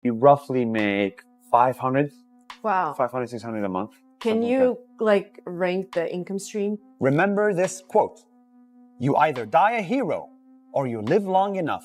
You roughly make 500, Wow. 500, 600 a month. Can you like rank the income stream? Remember this quote: you either die a hero or you live long enough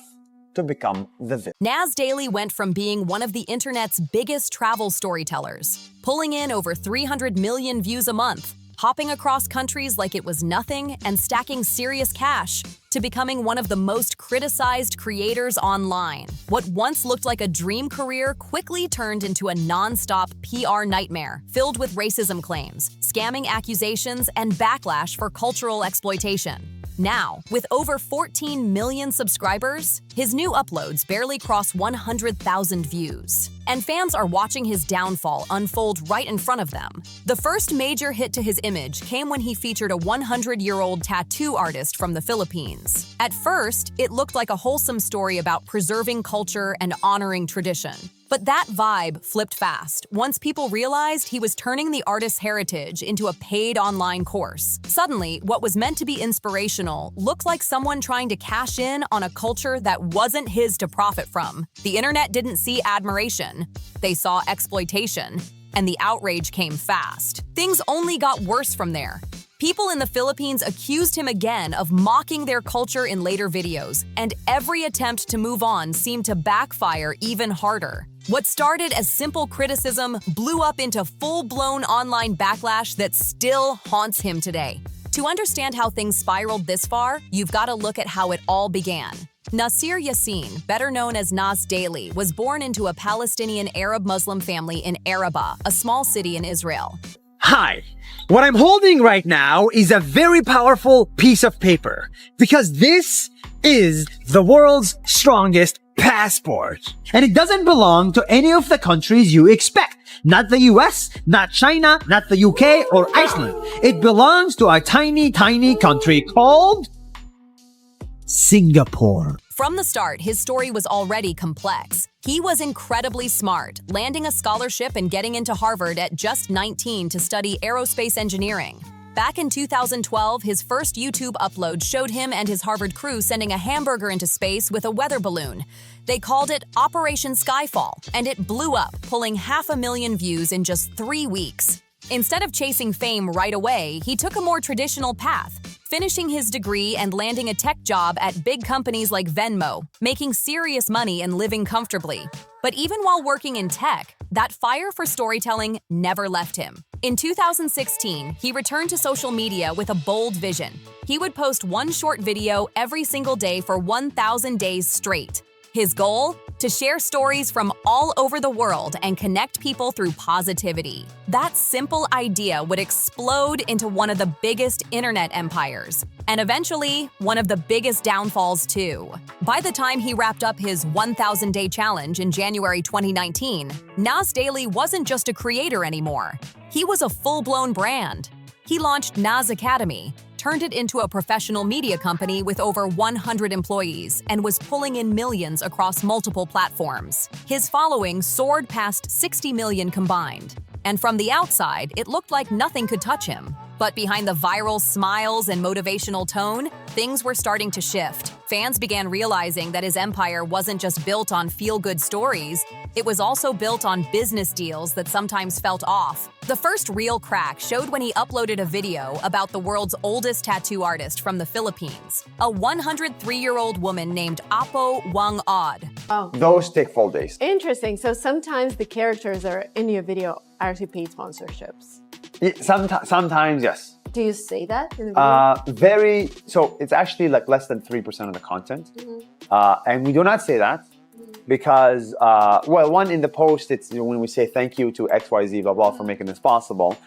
to become the villain. Nas Daily went from being one of the internet's biggest travel storytellers, pulling in over 300 million views a month, hopping across countries like it was nothing, and stacking serious cash, to becoming one of the most criticized creators online. What once looked like a dream career quickly turned into a non-stop PR nightmare, filled with racism claims, scamming accusations, and backlash for cultural exploitation. Now, with over 14 million subscribers, his new uploads barely cross 100,000 views. And fans are watching his downfall unfold right in front of them. The first major hit to his image came when he featured a 100-year-old tattoo artist from the Philippines. At first, it looked like a wholesome story about preserving culture and honoring tradition. But that vibe flipped fast once people realized he was turning the artist's heritage into a paid online course. Suddenly, what was meant to be inspirational looked like someone trying to cash in on a culture that wasn't his to profit from. The internet didn't see admiration, they saw exploitation, and the outrage came fast. Things only got worse from there. People in the Philippines accused him again of mocking their culture in later videos, and every attempt to move on seemed to backfire even harder. What started as simple criticism blew up into full-blown online backlash that still haunts him today. To understand how things spiraled this far, you've got to look at how it all began. Nuseir Yassin, better known as Nas Daily, was born into a Palestinian Arab Muslim family in Araba, a small city in Israel. Hi, what I'm holding right now is a very powerful piece of paper because this is the world's strongest passport. And it doesn't belong to any of the countries you expect. Not the US, not China, not the UK or Iceland. It belongs to a tiny, tiny country called Singapore. From the start, his story was already complex. He was incredibly smart, landing a scholarship and getting into Harvard at just 19 to study aerospace engineering. Back in 2012, his first YouTube upload showed him and his Harvard crew sending a hamburger into space with a weather balloon. They called it Operation Skyfall, and it blew up, pulling 500,000 views in just 3 weeks. Instead of chasing fame right away, he took a more traditional path, finishing his degree and landing a tech job at big companies like Venmo, making serious money and living comfortably. But even while working in tech, that fire for storytelling never left him. In 2016, he returned to social media with a bold vision. He would post one short video every single day for 1,000 days straight. His goal? To share stories from all over the world and connect people through positivity. That simple idea would explode into one of the biggest internet empires, and eventually, one of the biggest downfalls too. By the time he wrapped up his 1,000-day challenge in January 2019, Nas Daily wasn't just a creator anymore. He was a full-blown brand. He launched Nas Academy, turned it into a professional media company with over 100 employees, and was pulling in millions across multiple platforms. His following soared past 60 million combined. And from the outside, it looked like nothing could touch him. But behind the viral smiles and motivational tone, things were starting to shift. Fans began realizing that his empire wasn't just built on feel-good stories, it was also built on business deals that sometimes felt off. The first real crack showed when he uploaded a video about the world's oldest tattoo artist from the Philippines, a 103-year-old woman named Apo Wang Od. Oh, Those take full days. interesting. So sometimes the characters are in your video are actually paid sponsorships. Sometimes, yes. Do you say that in the video? So it's actually like less than 3% of the content. And we do not say that because, well, one, in the post, it's when we say thank you to XYZ, blah, blah, for making this possible.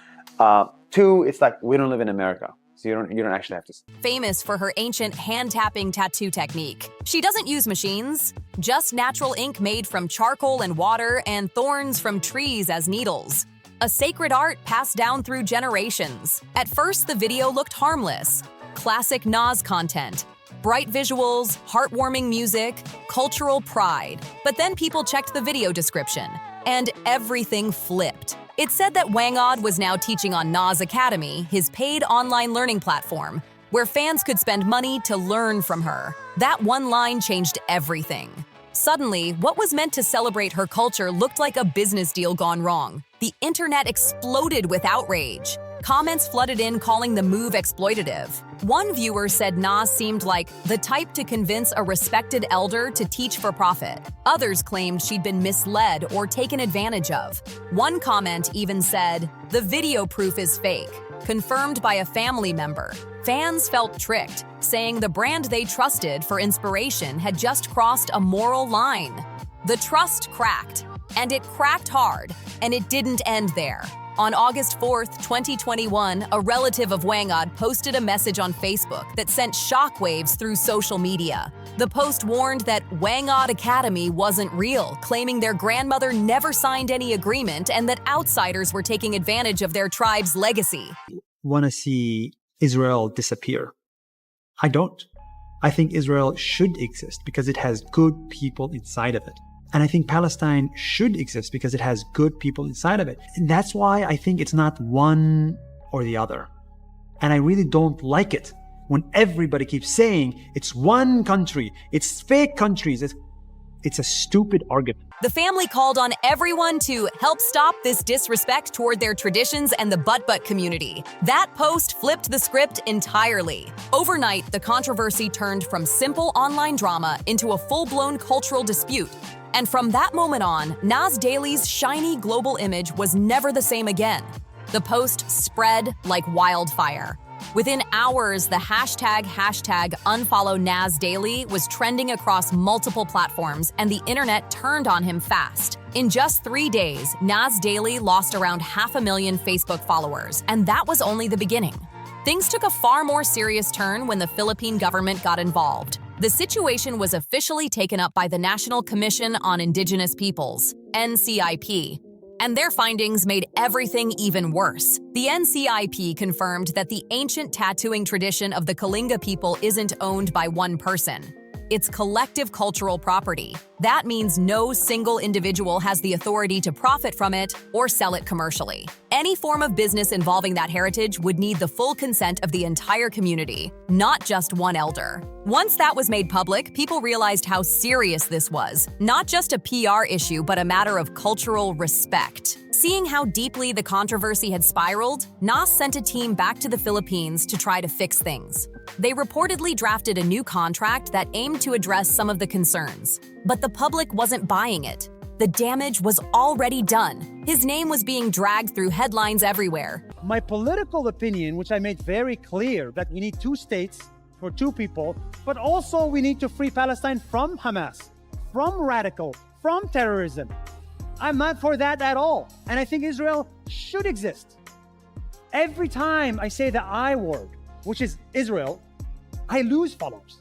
Two, it's like we don't live in America. So you don't actually have to. Famous for her ancient hand-tapping tattoo technique. She doesn't use machines, just natural ink made from charcoal and water and thorns from trees as needles. A sacred art passed down through generations. At first, the video looked harmless. Classic Nas content. Bright visuals, heartwarming music, cultural pride. But then people checked the video description, and everything flipped. It said that Wang Od was now teaching on Nas Academy, his paid online learning platform, where fans could spend money to learn from her. That one line changed everything. Suddenly, what was meant to celebrate her culture looked like a business deal gone wrong. The internet exploded with outrage. Comments flooded in calling the move exploitative. One viewer said Nas seemed like the type to convince a respected elder to teach for profit. Others claimed she'd been misled or taken advantage of. One comment even said, "The video proof is fake," confirmed by a family member. Fans felt tricked, saying the brand they trusted for inspiration had just crossed a moral line. The trust cracked, and it cracked hard, and it didn't end there. On August 4th, 2021, a relative of Wangad posted a message on Facebook that sent shockwaves through social media. The post warned that Wangad Academy wasn't real, claiming their grandmother never signed any agreement and that outsiders were taking advantage of their tribe's legacy. Want to see Israel disappear? I don't. I think Israel should exist because it has good people inside of it. And I think Palestine should exist because it has good people inside of it. And that's why I think it's not one or the other. And I really don't like it when everybody keeps saying it's one country, it's fake countries. It's a stupid argument. The family called on everyone to help stop this disrespect toward their traditions and the But community. That post flipped the script entirely. Overnight, the controversy turned from simple online drama into a full-blown cultural dispute. And from that moment on, Nas Daily's shiny global image was never the same again. The post spread like wildfire. Within hours, the hashtag unfollow Nas Daily was trending across multiple platforms, and the internet turned on him fast. In just 3 days, Nas Daily lost around 500,000 Facebook followers, and that was only the beginning. Things took a far more serious turn when the Philippine government got involved. The situation was officially taken up by the National Commission on Indigenous Peoples, NCIP, and their findings made everything even worse. The NCIP confirmed that the ancient tattooing tradition of the Kalinga people isn't owned by one person. It's collective cultural property. That means no single individual has the authority to profit from it or sell it commercially. Any form of business involving that heritage would need the full consent of the entire community, not just one elder. Once that was made public, people realized how serious this was. Not just a PR issue, but a matter of cultural respect. Seeing how deeply the controversy had spiraled, Nas sent a team back to the Philippines to try to fix things. They reportedly drafted a new contract that aimed to address some of the concerns. But the public wasn't buying it. The damage was already done. His name was being dragged through headlines everywhere. My political opinion, which I made very clear, that we need 2 states for 2 people, but also we need to free Palestine from Hamas, from radical, from terrorism. I'm not for that at all. And I think Israel should exist. Every time I say the I word, which is Israel, I lose followers.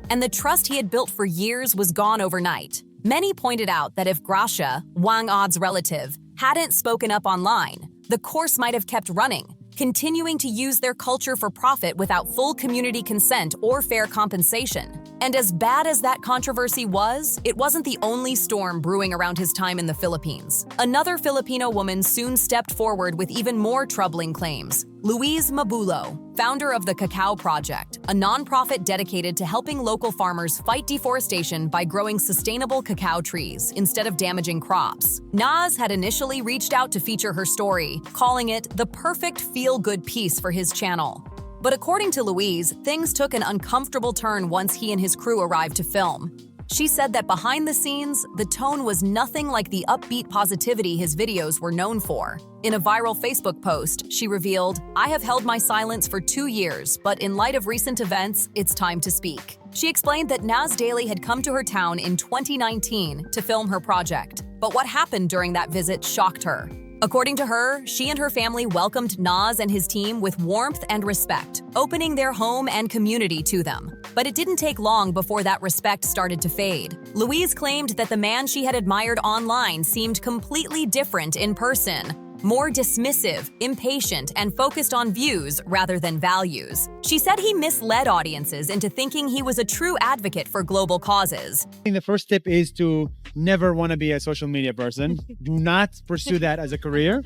And the trust he had built for years was gone overnight. Many pointed out that if Gracia, Wang Ad's relative, hadn't spoken up online, the course might have kept running, continuing to use their culture for profit without full community consent or fair compensation. And as bad as that controversy was, it wasn't the only storm brewing around his time in the Philippines. Another Filipino woman soon stepped forward with even more troubling claims. Louise Mabulo, founder of the Cacao Project, a nonprofit dedicated to helping local farmers fight deforestation by growing sustainable cacao trees instead of damaging crops. Nas had initially reached out to feature her story, calling it the perfect feel-good piece for his channel. But according to Louise, things took an uncomfortable turn once he and his crew arrived to film. She said that behind the scenes, the tone was nothing like the upbeat positivity his videos were known for. In a viral Facebook post, she revealed, "I have held my silence for 2 years, but in light of recent events, it's time to speak." She explained that Nas Daily had come to her town in 2019 to film her project, but what happened during that visit shocked her. According to her, she and her family welcomed Nas and his team with warmth and respect, opening their home and community to them. But it didn't take long before that respect started to fade. Louise claimed that the man she had admired online seemed completely different in person. More dismissive, impatient, and focused on views rather than values. She said he misled audiences into thinking he was a true advocate for global causes. I think the first tip is to never want to be a social media person. Do not pursue that as a career.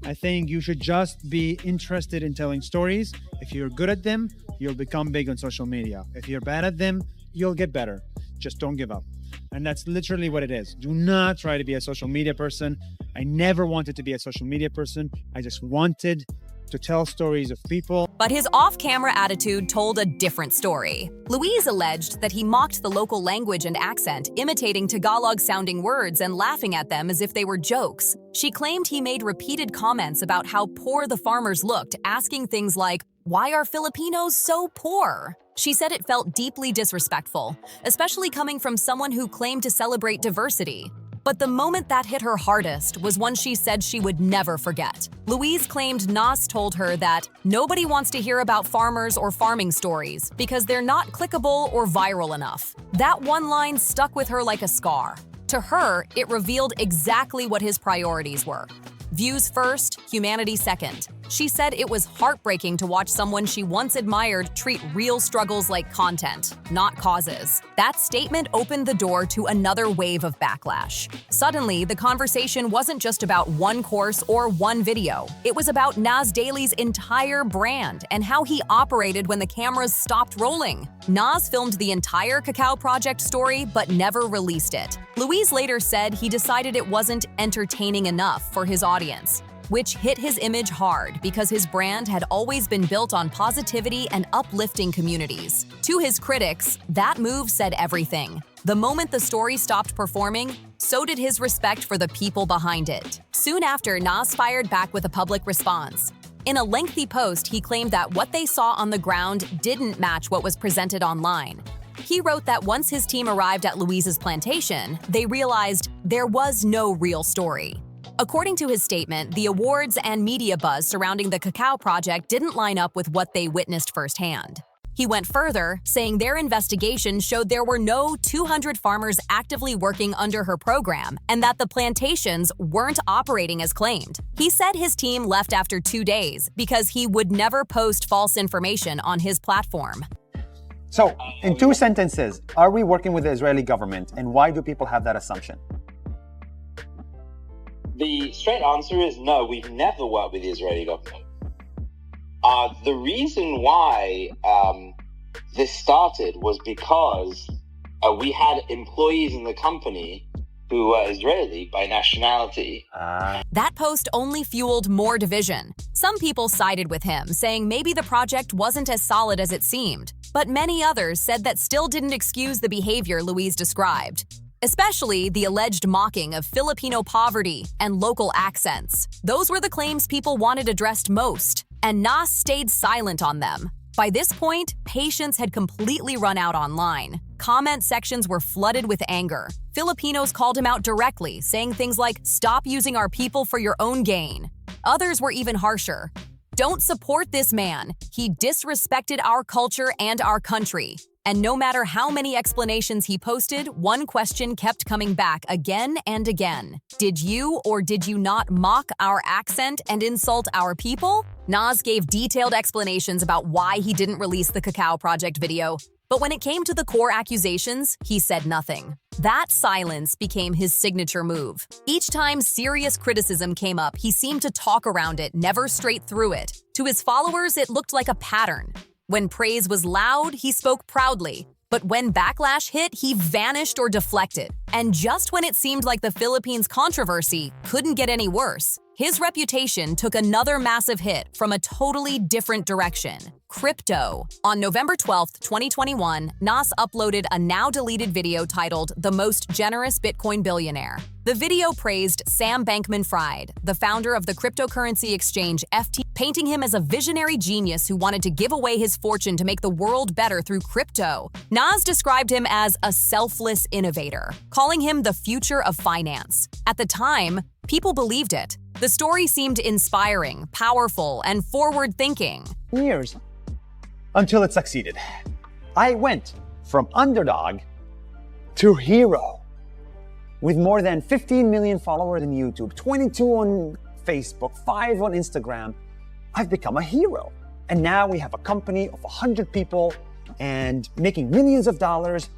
I think you should just be interested in telling stories. If you're good at them, you'll become big on social media. If you're bad at them, you'll get better. Just don't give up. And that's literally what it is. Do not try to be a social media person. I never wanted to be a social media person. I just wanted to tell stories of people. But his off-camera attitude told a different story. Luis alleged that he mocked the local language and accent, imitating Tagalog-sounding words and laughing at them as if they were jokes. She claimed he made repeated comments about how poor the farmers looked, asking things like, "Why are Filipinos so poor?" She said it felt deeply disrespectful, especially coming from someone who claimed to celebrate diversity. But the moment that hit her hardest was one she said she would never forget. Louise claimed Nas told her that nobody wants to hear about farmers or farming stories because they're not clickable or viral enough. That one line stuck with her like a scar. To her, it revealed exactly what his priorities were. Views first, humanity second. She said it was heartbreaking to watch someone she once admired treat real struggles like content, not causes. That statement opened the door to another wave of backlash. Suddenly, the conversation wasn't just about one course or one video. It was about Nas Daily's entire brand and how he operated when the cameras stopped rolling. Nas filmed the entire Cacao Project story but never released it. Louise later said he decided it wasn't entertaining enough for his audience, which hit his image hard because his brand had always been built on positivity and uplifting communities. To his critics, that move said everything. The moment the story stopped performing, so did his respect for the people behind it. Soon after, Nas fired back with a public response. In a lengthy post, he claimed that what they saw on the ground didn't match what was presented online. He wrote that once his team arrived at Louise's plantation, they realized there was no real story. According to his statement, the awards and media buzz surrounding the Cacao Project didn't line up with what they witnessed firsthand. He went further, saying their investigation showed there were no 200 farmers actively working under her program and that the plantations weren't operating as claimed. He said his team left after 2 days because he would never post false information on his platform. So, in 2 sentences, are we working with the Israeli government, and why do people have that assumption? The straight answer is no, we've never worked with the Israeli government. The reason why this started was because we had employees in the company who were Israeli by nationality. That post only fueled more division. Some people sided with him, saying maybe the project wasn't as solid as it seemed. But many others said that still didn't excuse the behavior Louise described, especially the alleged mocking of Filipino poverty and local accents. Those were the claims people wanted addressed most, and Nas stayed silent on them. By this point, patience had completely run out online. Comment sections were flooded with anger. Filipinos called him out directly, saying things like, "Stop using our people for your own gain." Others were even harsher. "Don't support this man. He disrespected our culture and our country." And no matter how many explanations he posted, one question kept coming back again and again. Did you or did you not mock our accent and insult our people? Nas gave detailed explanations about why he didn't release the Cacao Project video. But when it came to the core accusations, he said nothing. That silence became his signature move. Each time serious criticism came up, he seemed to talk around it, never straight through it. To his followers, it looked like a pattern. When praise was loud, he spoke proudly. But when backlash hit, he vanished or deflected. And just when it seemed like the Philippines controversy couldn't get any worse, his reputation took another massive hit from a totally different direction: crypto. On November 12, 2021, Nas uploaded a now-deleted video titled "The Most Generous Bitcoin Billionaire." The video praised Sam Bankman-Fried, the founder of the cryptocurrency exchange FT, painting him as a visionary genius who wanted to give away his fortune to make the world better through crypto. Nas described him as a selfless innovator, calling him the future of finance. At the time, people believed it. The story seemed inspiring, powerful, and forward-thinking. Years until it succeeded. I went from underdog to hero. With more than 15 million followers on YouTube, 22 on Facebook, 5 on Instagram, I've become a hero. And now we have a company of 100 people and making millions of dollars.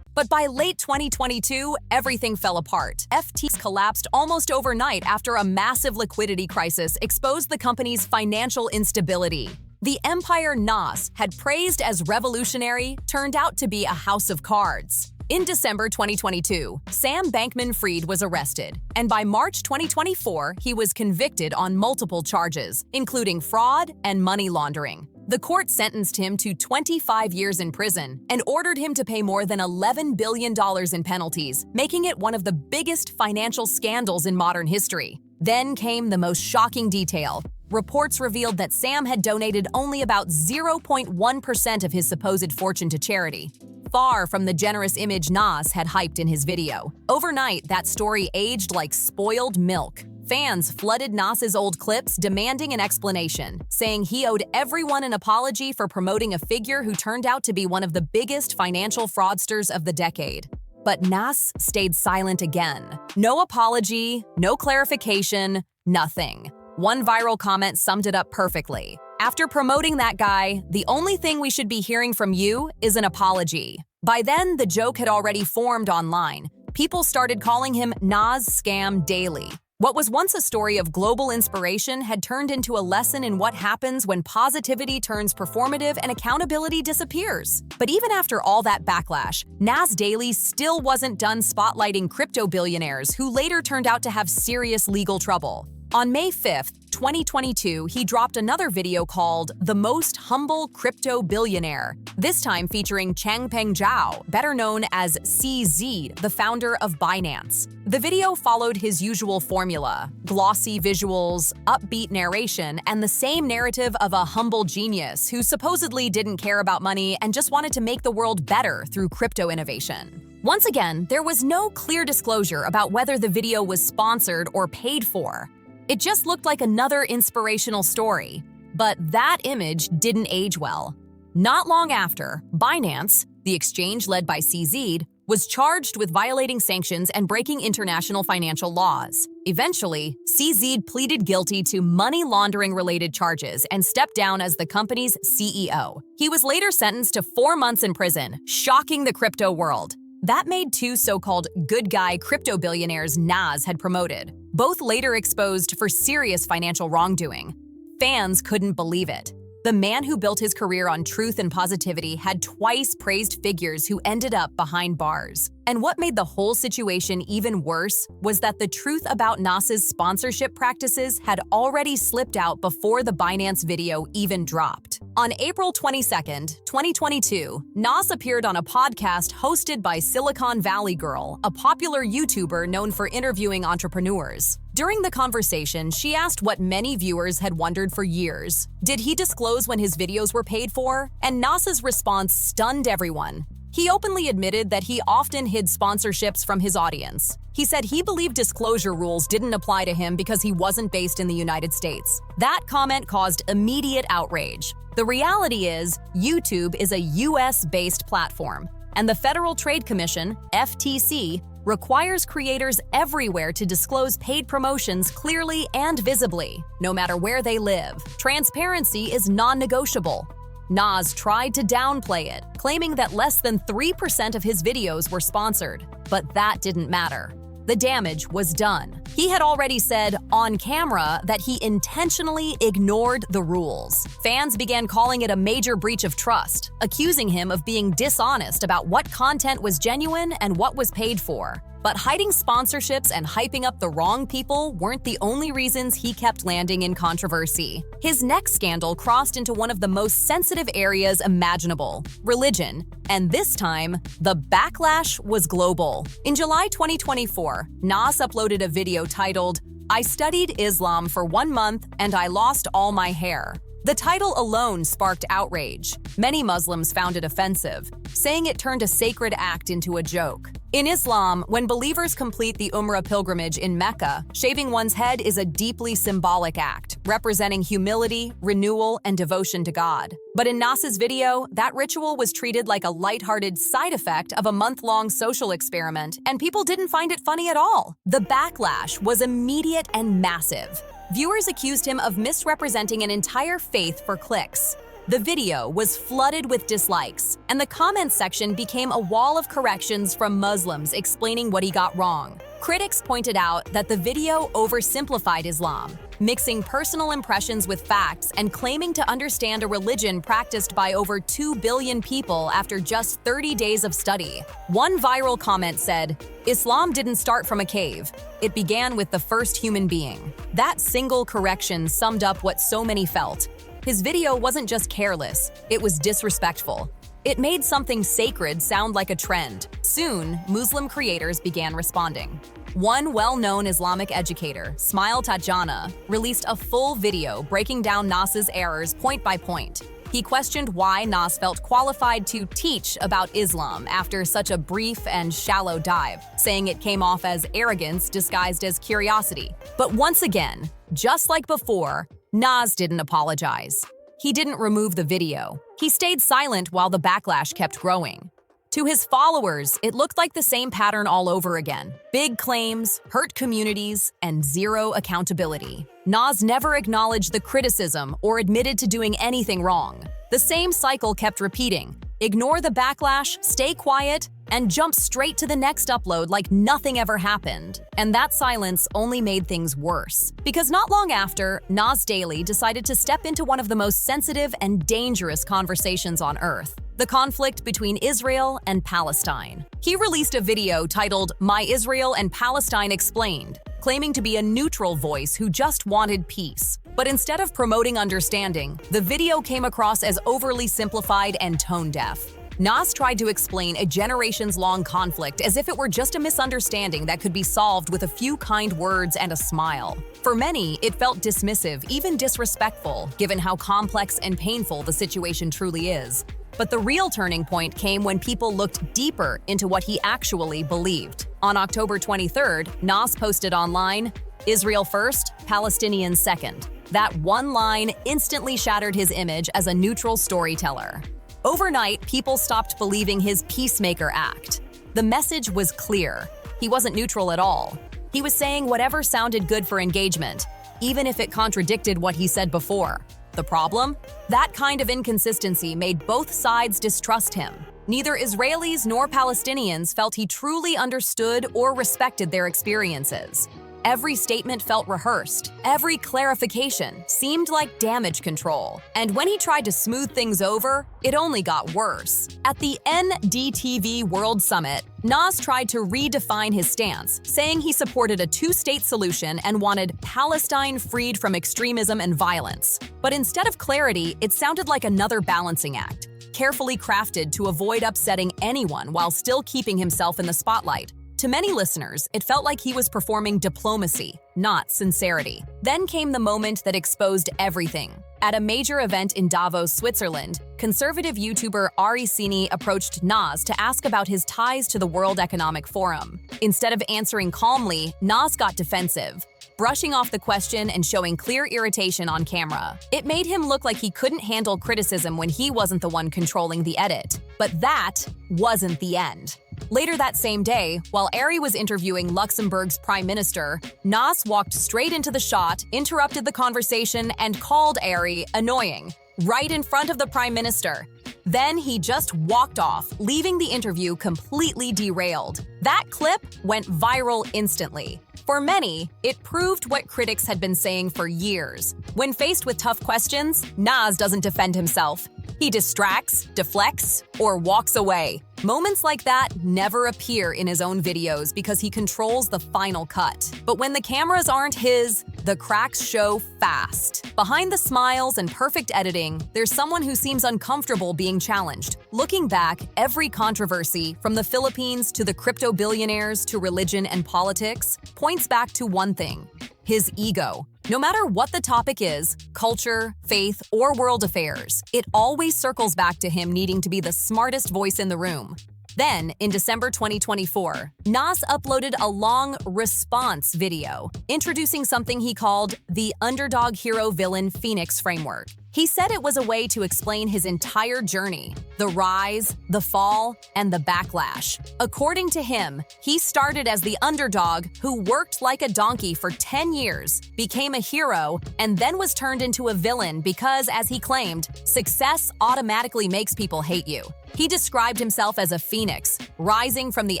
But by late 2022, everything fell apart. FT's collapsed almost overnight after a massive liquidity crisis exposed the company's financial instability. The empire Nas had praised as revolutionary turned out to be a house of cards. In December 2022, Sam Bankman-Fried was arrested, and by March 2024, he was convicted on multiple charges, including fraud and money laundering. The court sentenced him to 25 years in prison and ordered him to pay more than $11 billion in penalties, making it one of the biggest financial scandals in modern history. Then came the most shocking detail. Reports revealed that Sam had donated only about 0.1% of his supposed fortune to charity, far from the generous image Nas had hyped in his video. Overnight, that story aged like spoiled milk. Fans flooded Nas's old clips demanding an explanation, saying he owed everyone an apology for promoting a figure who turned out to be one of the biggest financial fraudsters of the decade. But Nas stayed silent again. No apology, no clarification, nothing. One viral comment summed it up perfectly. After promoting that guy, the only thing we should be hearing from you is an apology. By then, the joke had already formed online. People started calling him Nas Daily. What was once a story of global inspiration had turned into a lesson in what happens when positivity turns performative and accountability disappears. But even after all that backlash, Nas Daily still wasn't done spotlighting crypto billionaires who later turned out to have serious legal trouble. On May 5th, 2022, he dropped another video called The Most Humble Crypto Billionaire, this time featuring Changpeng Zhao, better known as CZ, the founder of Binance. The video followed his usual formula: glossy visuals, upbeat narration, and the same narrative of a humble genius who supposedly didn't care about money and just wanted to make the world better through crypto innovation. Once again, there was no clear disclosure about whether the video was sponsored or paid for. It just looked like another inspirational story. But that image didn't age well. Not long after, Binance, the exchange led by CZ, was charged with violating sanctions and breaking international financial laws. Eventually, CZ pleaded guilty to money laundering-related charges and stepped down as the company's CEO. He was later sentenced to 4 months in prison, shocking the crypto world. That made two so-called good guy crypto billionaires Nas had promoted, both later exposed for serious financial wrongdoing. Fans couldn't believe it. The man who built his career on truth and positivity had twice praised figures who ended up behind bars. And what made the whole situation even worse was that the truth about Nas's sponsorship practices had already slipped out before the Binance video even dropped. On April 22nd, 2022, Nas appeared on a podcast hosted by Silicon Valley Girl, a popular YouTuber known for interviewing entrepreneurs. During the conversation, she asked what many viewers had wondered for years: did he disclose when his videos were paid for? And Nas's response stunned everyone. He openly admitted that he often hid sponsorships from his audience. He said he believed disclosure rules didn't apply to him because he wasn't based in the United States. That comment caused immediate outrage. The reality is, YouTube is a US-based platform, and the Federal Trade Commission, FTC, requires creators everywhere to disclose paid promotions clearly and visibly, no matter where they live. Transparency is non-negotiable. Nas tried to downplay it, claiming that less than 3% of his videos were sponsored, but that didn't matter. The damage was done. He had already said on camera that he intentionally ignored the rules. Fans began calling it a major breach of trust, accusing him of being dishonest about what content was genuine and what was paid for. But hiding sponsorships and hyping up the wrong people weren't the only reasons he kept landing in controversy. His next scandal crossed into one of the most sensitive areas imaginable: religion. And this time, the backlash was global. In July 2024, Nas uploaded a video titled, "I studied Islam for 1 month and I lost all my hair." The title alone sparked outrage. Many Muslims found it offensive, saying it turned a sacred act into a joke. In Islam, when believers complete the Umrah pilgrimage in Mecca, shaving one's head is a deeply symbolic act, representing humility, renewal, and devotion to God. But in Nas's video, that ritual was treated like a lighthearted side effect of a month-long social experiment, and people didn't find it funny at all. The backlash was immediate and massive. Viewers accused him of misrepresenting an entire faith for clicks. The video was flooded with dislikes, and the comments section became a wall of corrections from Muslims explaining what he got wrong. Critics pointed out that the video oversimplified Islam, mixing personal impressions with facts and claiming to understand a religion practiced by over 2 billion people after just 30 days of study. One viral comment said, "Islam didn't start from a cave. It began with the first human being." That single correction summed up what so many felt. His video wasn't just careless, it was disrespectful. It made something sacred sound like a trend. Soon, Muslim creators began responding. One well-known Islamic educator, Smile Tajana, released a full video breaking down Nas's errors point by point. He questioned why Nas felt qualified to teach about Islam after such a brief and shallow dive, saying it came off as arrogance disguised as curiosity. But once again, just like before, Nas didn't apologize. He didn't remove the video. He stayed silent while the backlash kept growing. To his followers, it looked like the same pattern all over again. Big claims, hurt communities, and zero accountability. Nas never acknowledged the criticism or admitted to doing anything wrong. The same cycle kept repeating. Ignore the backlash, stay quiet, and jump straight to the next upload like nothing ever happened. And that silence only made things worse. Because not long after, Nas Daily decided to step into one of the most sensitive and dangerous conversations on Earth: the conflict between Israel and Palestine. He released a video titled "My Israel and Palestine Explained," claiming to be a neutral voice who just wanted peace. But instead of promoting understanding, the video came across as overly simplified and tone-deaf. Nas tried to explain a generations-long conflict as if it were just a misunderstanding that could be solved with a few kind words and a smile. For many, it felt dismissive, even disrespectful, given how complex and painful the situation truly is. But the real turning point came when people looked deeper into what he actually believed. On October 23rd, Nas posted online, "Israel first, Palestinians second." That one line instantly shattered his image as a neutral storyteller. Overnight, people stopped believing his peacemaker act. The message was clear. He wasn't neutral at all. He was saying whatever sounded good for engagement, even if it contradicted what he said before. The problem? That kind of inconsistency made both sides distrust him. Neither Israelis nor Palestinians felt he truly understood or respected their experiences. Every statement felt rehearsed. Every clarification seemed like damage control. And when he tried to smooth things over, it only got worse. At the NDTV World Summit, Nas tried to redefine his stance, saying he supported a two-state solution and wanted Palestine freed from extremism and violence. But instead of clarity, it sounded like another balancing act, carefully crafted to avoid upsetting anyone while still keeping himself in the spotlight. To many listeners, it felt like he was performing diplomacy, not sincerity. Then came the moment that exposed everything. At a major event in Davos, Switzerland, conservative YouTuber Ari Sini approached Nas to ask about his ties to the World Economic Forum. Instead of answering calmly, Nas got defensive, brushing off the question and showing clear irritation on camera. It made him look like he couldn't handle criticism when he wasn't the one controlling the edit. But that wasn't the end. Later that same day, while Ari was interviewing Luxembourg's prime minister, Nas walked straight into the shot, interrupted the conversation, and called Ari annoying, right in front of the prime minister. Then he just walked off, leaving the interview completely derailed. That clip went viral instantly. For many, it proved what critics had been saying for years. When faced with tough questions, Nas doesn't defend himself. He distracts, deflects, or walks away. Moments like that never appear in his own videos because he controls the final cut. But when the cameras aren't his, the cracks show fast. Behind the smiles and perfect editing, there's someone who seems uncomfortable being challenged. Looking back, every controversy, from the Philippines to the crypto billionaires to religion and politics, points back to one thing: his ego. No matter what the topic is, culture, faith, or world affairs, it always circles back to him needing to be the smartest voice in the room. Then, in December 2024, Nas uploaded a long response video, introducing something he called the underdog hero villain Phoenix framework. He said it was a way to explain his entire journey, the rise, the fall, and the backlash. According to him, he started as the underdog who worked like a donkey for 10 years, became a hero, and then was turned into a villain because, as he claimed, success automatically makes people hate you. He described himself as a phoenix, rising from the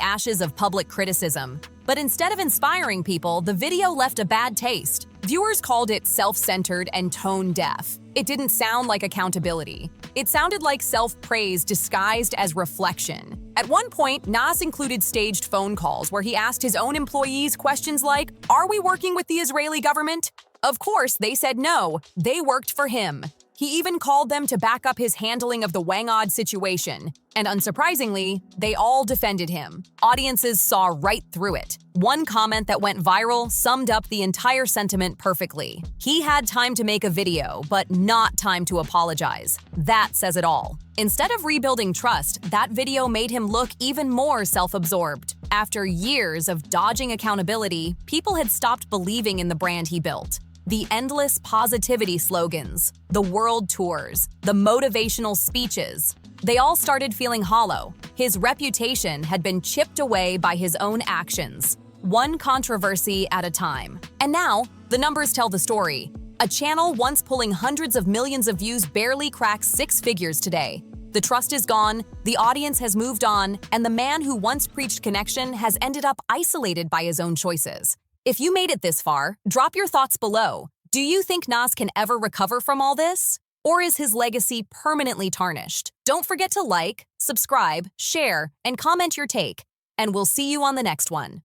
ashes of public criticism. But instead of inspiring people, the video left a bad taste. Viewers called it self-centered and tone-deaf. It didn't sound like accountability. It sounded like self-praise disguised as reflection. At one point, Nas included staged phone calls where he asked his own employees questions like, "Are we working with the Israeli government?" Of course, they said no. They worked for him. He even called them to back up his handling of the Wangad situation. And unsurprisingly, they all defended him. Audiences saw right through it. One comment that went viral summed up the entire sentiment perfectly. He had time to make a video, but not time to apologize. That says it all. Instead of rebuilding trust, that video made him look even more self-absorbed. After years of dodging accountability, people had stopped believing in the brand he built. The endless positivity slogans, the world tours, the motivational speeches, they all started feeling hollow. His reputation had been chipped away by his own actions, one controversy at a time. And now, the numbers tell the story. A channel once pulling hundreds of millions of views barely cracks 6 figures today. The trust is gone, the audience has moved on, and the man who once preached connection has ended up isolated by his own choices. If you made it this far, drop your thoughts below. Do you think Nas can ever recover from all this? Or is his legacy permanently tarnished? Don't forget to like, subscribe, share, and comment your take. And we'll see you on the next one.